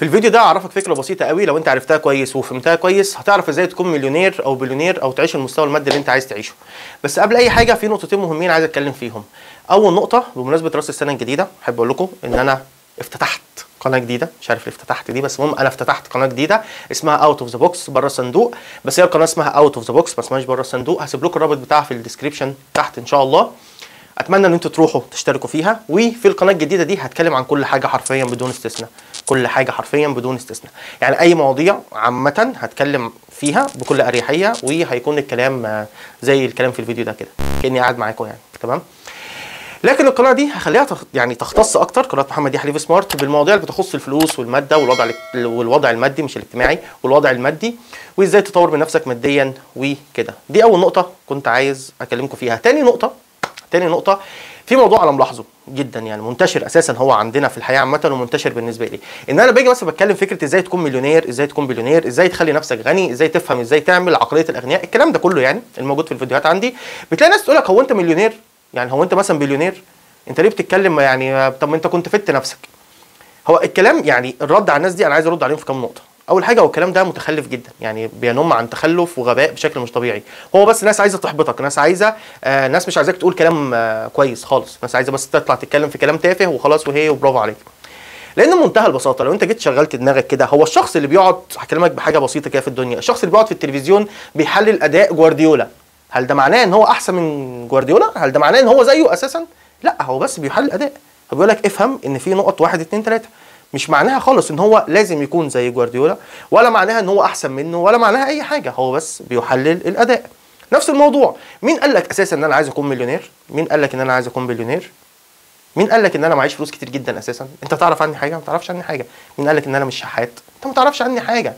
في الفيديو ده هعرفك فكره بسيطه قوي، لو انت عرفتها كويس وفهمتها كويس هتعرف ازاي تكون مليونير او بليونير او تعيش المستوى المادي اللي انت عايز تعيشه. بس قبل اي حاجه في نقطتين مهمين عايز اتكلم فيهم. اول نقطه بمناسبه راس السنه الجديده احب اقول لكم ان انا افتتحت قناه جديده، مش عارف ليه افتتحت دي، بس المهم انا افتتحت قناه جديده اسمها اوت اوف ذا بوكس، بره الصندوق. بس هي القناه اسمها اوت اوف ذا بوكس، ما اسمهاش بره الصندوق. هسيب لكم الرابط بتاعها في الديسكربشن تحت ان شاء الله. اتمنى ان انتوا تروحوا تشتركوا فيها. وفي القناه الجديده دي هتكلم عن كل حاجه حرفيا بدون استثناء، كل حاجه حرفيا بدون استثناء، يعني اي مواضيع عامه هتكلم فيها بكل اريحيه، وهيكون الكلام زي الكلام في الفيديو ده كده كاني قاعد معاكم يعني، تمام. لكن القناه دي هخليها يعني تختص اكتر، قناه محمد يحيى ليف سمارت، بالمواضيع اللي بتخص الفلوس والماده والوضع المادي، مش الاجتماعي، والوضع المادي، وازاي تطور من نفسك ماديا وكده. دي اول نقطه كنت عايز اكلمكم فيها. تاني نقطه في موضوع انا ملاحظه جدا، يعني منتشر اساسا هو عندنا في الحياه عامه ومنتشر بالنسبه لي، ان انا باجي بس بتكلم فكره ازاي تكون مليونير، ازاي تكون بليونير، ازاي تخلي نفسك غني، ازاي تفهم ازاي تعمل عقليه الاغنياء، الكلام ده كله يعني الموجود في الفيديوهات عندي. بتلاقي ناس تقول لك هو انت مليونير؟ يعني هو انت مثلا بليونير؟ انت ليه بتتكلم يعني؟ طب ما انت كنت فدت نفسك. هو الكلام يعني الرد على الناس دي انا عايز ارد عليهم في كام نقطه. اول حاجه هو الكلام ده متخلف جدا، يعني بينم عن تخلف وغباء بشكل مش طبيعي. هو بس ناس عايزه تحبطك، ناس عايزه ناس مش عايزاك تقول كلام كويس خالص، ناس عايزه بس تطلع تتكلم في كلام تافه وخلاص وهي وبرافو عليك. لان بمنتهى البساطه لو انت جيت شغلت دماغك كده، هو الشخص اللي بيقعد، هكلمك بحاجه بسيطه كده في الدنيا، الشخص اللي بيقعد في التلفزيون بيحلل اداء جوارديولا، هل ده معناه ان هو احسن من جوارديولا؟ هل ده معناه ان هو زيه اساسا؟ لا، هو بس بيحلل اداء. هو بيقول لك افهم ان في نقط 1 2 3، مش معناها خالص ان هو لازم يكون زي جوارديولا، ولا معناها ان هو احسن منه، ولا معناها اي حاجه، هو بس بيحلل الاداء. نفس الموضوع، مين قال لك اساسا ان انا عايز اكون مليونير؟ مين قال لك ان انا عايز اكون بليونير؟ مين قال لك ان انا معيش فلوس كتير جدا اساسا؟ انت تعرف عني حاجه؟ ما تعرفش عني حاجه. مين قال لك ان انا مش شحات؟ انت ما تعرفش عني حاجه.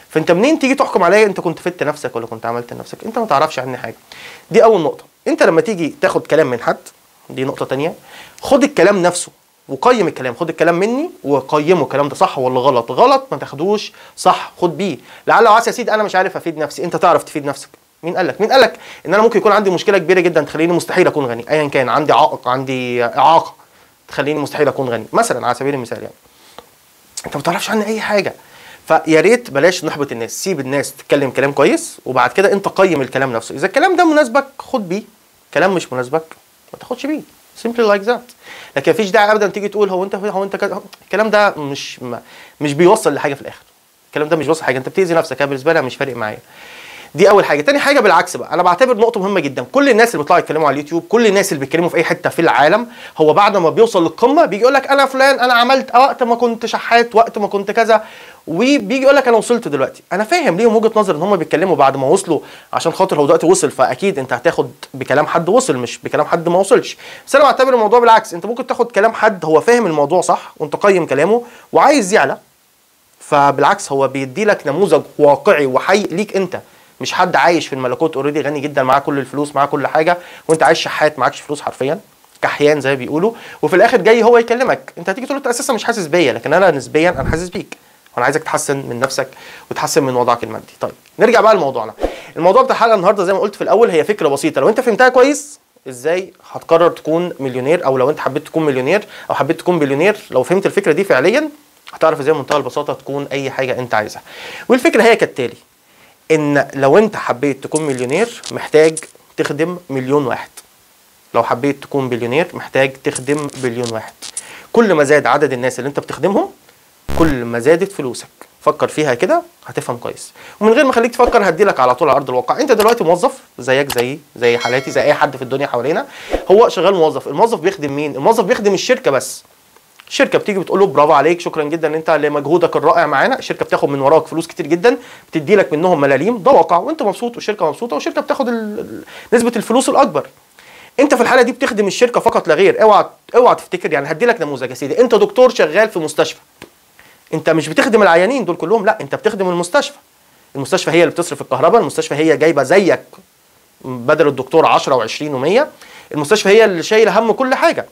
فانت منين تيجي تحكم عليا انت كنت فدت نفسك ولا كنت عملت لنفسك؟ انت ما تعرفش عني حاجه. دي اول نقطه. انت لما تيجي تاخد كلام من حد، دي نقطه تانية، خد الكلام نفسه وقيم الكلام، خد الكلام مني وقيمه، الكلام ده صح ولا غلط. غلط ما تاخدوش، صح خد بيه. لعل وعسى يا سيدي انا مش عارف افيد نفسي، انت تعرف تفيد نفسك. مين قال لك؟ مين قال لك ان انا ممكن يكون عندي مشكله كبيره جدا تخليني مستحيل اكون غني؟ ايا كان، عندي عائق، عندي اعاقه تخليني مستحيل اكون غني مثلا، على سبيل المثال يعني. انت ما تعرفش عني اي حاجه. فيا ريت بلاش نحبط الناس، سيب الناس تتكلم كلام كويس وبعد كده انت قيم الكلام نفسه. اذا الكلام ده مناسبك خد بيه، كلام مش مناسبك ما تاخدش بيه، simply like that. لكن مفيش داعي ابدا تيجي تقول هو انت كده. الكلام ده مش بيوصل لحاجه في الاخر، الكلام ده مش بيوصل حاجه، انت بتاذي نفسك. انا بالنسبه لي مش فارق معايا. دي اول حاجه. تاني حاجه بالعكس بقى، انا بعتبر نقطه مهمه جدا، كل الناس اللي بيطلعوا يتكلموا على اليوتيوب، كل الناس اللي بيتكلموا في اي حته في العالم، هو بعد ما بيوصل للقمه بيجي يقول لك انا فلان، انا عملت وقت ما كنت شحات، وقت ما كنت كذا، وبيجي يقول لك انا وصلت دلوقتي. انا فاهم ليهم وجهه نظر ان هم بيتكلموا بعد ما وصلوا، عشان خاطر هو دلوقتي وصل، فاكيد انت هتاخد بكلام حد وصل مش بكلام حد ما وصلش. بس انا بعتبر الموضوع بالعكس، انت ممكن تاخد كلام حد هو فاهم الموضوع صح وانت قيم كلامه وعايز يعلى، فبالعكس هو بيدي لك نموذج واقعي وحي ليك انت، مش حد عايش في الملكوت اوريدي غني جدا معاه كل الفلوس معاه كل حاجه، وانت عايش شحات معكش فلوس حرفيا كحيان زي ما بيقولوا، وفي الاخر جاي هو يكلمك. انت هتيجي تقول له انت اساسا مش حاسس بيا، لكن انا نسبيا انا حاسس بيك، وانا عايزك تحسن من نفسك وتحسن من وضعك المادي. طيب نرجع بقى لموضوعنا. الموضوع بتاع الحلقه النهارده زي ما قلت في الاول هي فكره بسيطه، لو انت فهمتها كويس ازاي هتقرر تكون مليونير، او لو انت حبيت تكون مليونير او حبيت تكون بليونير، لو فهمت الفكره دي فعليا هتعرف ازاي بمنتهى البساطه تكون اي حاجه انت عايزها. والفكره هي كالتالي، ان لو انت حبيت تكون مليونير محتاج تخدم مليون واحد، لو حبيت تكون بليونير محتاج تخدم بليون واحد. كل ما زاد عدد الناس اللي انت بتخدمهم كل ما زادت فلوسك. فكر فيها كده هتفهم كويس، ومن غير ما خليك تفكر هديلك على طول على ارض الواقع. انت دلوقتي موظف زيك زي حالاتي زي اي حد في الدنيا حوالينا، هو شغال موظف. الموظف بيخدم مين؟ الموظف بيخدم الشركه بس. الشركه بتيجي بتقول له برافو عليك، شكرا جدا انت لمجهودك الرائع معانا. الشركه بتاخد من وراك فلوس كتير جدا، بتدي لك منهم ملاليم، ده واقع، وانت مبسوط والشركه مبسوطه، والشركه بتاخد نسبه الفلوس الاكبر. انت في الحاله دي بتخدم الشركه فقط لا غير. اوعى تفتكر، يعني هدي لك نموذج يا سيدي، انت دكتور شغال في مستشفى، انت مش بتخدم العيانين دول كلهم، لا انت بتخدم المستشفى. المستشفى هي اللي بتصرف الكهرباء، المستشفى هي جايبه زيك بدل الدكتور 10 و20 و100، المستشفى هي اللي شايله هم كل حاجه.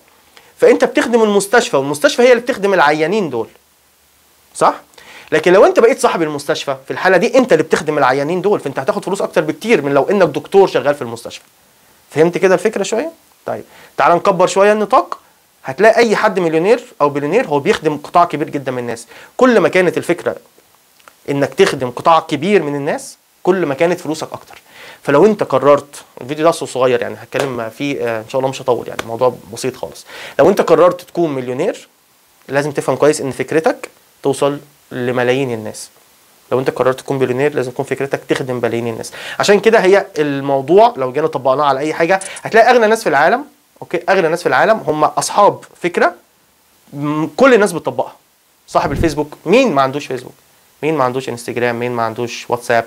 فانت بتخدم المستشفى، والمستشفى هي اللي بتخدم العيانين دول، صح؟ لكن لو انت بقيت صاحب المستشفى في الحاله دي انت اللي بتخدم العيانين دول، فانت هتاخد فلوس اكتر بكتير من لو انك دكتور شغال في المستشفى. فهمت كده الفكره شويه؟ طيب تعال نكبر شويه النطاق. هتلاقي اي حد مليونير او بليونير هو بيخدم قطاع كبير جدا من الناس. كل ما كانت الفكره انك تخدم قطاع كبير من الناس كل ما كانت فلوسك اكتر. فلو انت قررت، الفيديو ده صغير يعني هتكلم فيه ان شاء الله مش هطول، يعني الموضوع بسيط خالص. لو انت قررت تكون مليونير لازم تفهم كويس ان فكرتك توصل لملايين الناس. لو انت قررت تكون بليونير لازم تكون فكرتك تخدم ملايين الناس. عشان كده هي الموضوع لو جينا طبقناه على اي حاجه هتلاقي اغنى ناس في العالم، اوكي، اغنى ناس في العالم هم اصحاب فكره كل الناس بتطبقها. صاحب الفيسبوك، مين ما عندوش فيسبوك؟ مين ما عندوش انستجرام؟ مين ما عندوش واتساب؟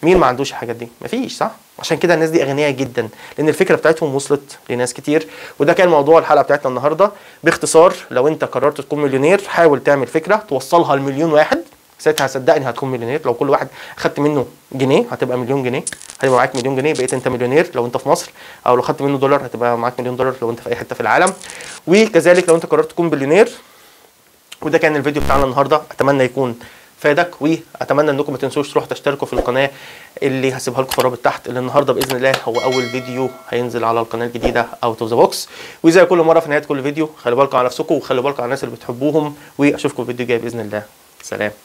مين ما عندوش الحاجات دي؟ مفيش، صح؟ عشان كده الناس دي اغنياء جدا لان الفكره بتاعتهم وصلت لناس كتير. وده كان موضوع الحلقه بتاعتنا النهارده باختصار. لو انت قررت تكون مليونير حاول تعمل فكره توصلها لمليون واحد، ساعتها صدقني هتكون مليونير. لو كل واحد خدت منه جنيه هتبقى مليون جنيه، هيبقى معاك مليون جنيه، بقيت انت مليونير لو انت في مصر. او لو خدت منه دولار هتبقى معاك مليون دولار لو انت في اي حته في العالم. وكذلك لو انت قررت تكون بليونير. وده كان الفيديو بتاعنا النهارده، اتمنى يكون فادك، واتمنى انكم ما تنسوش تروحوا تشتركوا في القناه اللي هسيبها لكم في الرابط تحت، اللي النهارده باذن الله هو اول فيديو هينزل على القناه الجديده اوت اوف ذا بوكس. وزي كل مره في نهايه كل فيديو خلوا بالكم على نفسكم وخلوا بالكم على الناس اللي بتحبوهم، واشوفكم في الفيديو الجاي باذن الله. سلام.